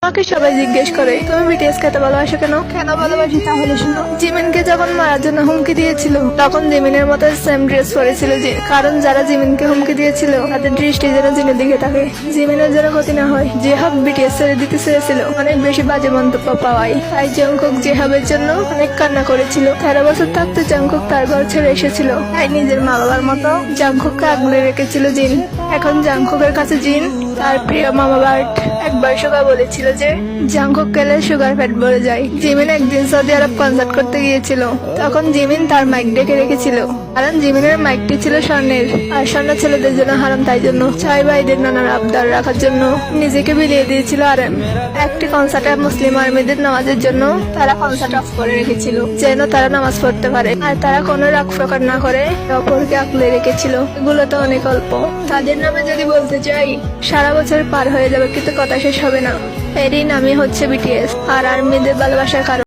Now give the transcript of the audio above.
আমাকে সবাই জিজ্ঞেস করে তুমি বিটিএস কে এত ভালোবাসো কেন? কেন ভালোবাসি তাহলে শুনো। জিমিনকে যখন মারার জন্য হুমকি দিয়েছিল তখন জিমিনের মতো সেম ড্রেস পরেছিল জিন, কারণ যারা জিমিনকে হুমকি দিয়েছিল তাদের দৃষ্টি যেন জিনের দিকে থাকে, জিমিনের যেন ক্ষতি না হয়। জেহাব বিটিএস ছেড়ে দিতে চেয়েছিল অনেক বেশি বাজে মন্তব্য পাওয়ায়, তাই জংকুক জেহাবের জন্য অনেক কান্না করেছিল। 13 বছর থাকতে জংকুক তার ঘর ছেড়ে এসেছিল, তাই নিজের মা বাবার মতো জংকুককে আগলে রেখেছিল জিন। এখন জংকুকের কাছে জিন তার প্রিয় মামা বার্ট। একবার সুগা বলেছিল যে জাংকুক গেলে সুগার ফ্যাট বেড়ে যায়। জিমিন একদিন সৌদি আরব কনসার্ট করতে গিয়েছিল, তখন জিমিন তার মাইক ডেকে রেখেছিল, কারণ জিমিনের মাইকটি ছিল স্বর্ণের, আর স্বর্ণ ছেলেদের জন্য হারাম, তাই জন্য ছয় ভাইদের নানার আবদার রাখার জন্য নিজেকে বিলিয়ে দিয়েছিল আরএম। একটি কনসার্টে মুসলিম আর্মিদের নামাজের জন্য তারা কনসার্ট অফ করে রেখেছিল, যেন তারা নামাজ পড়তে পারে, আর তারা কোনো রাগ প্রকার না করে অপরকে আঁকলে রেখেছিল। এগুলো তো অনেক অল্প, তাদের নামে যদি বলতে চাই সারা বছর পার হয়ে যাবে, কিন্তু কথা শেষ হবে না। এরই নামই হচ্ছে বিটিএস, আর আর্মিদের ভালোবাসার কারণ।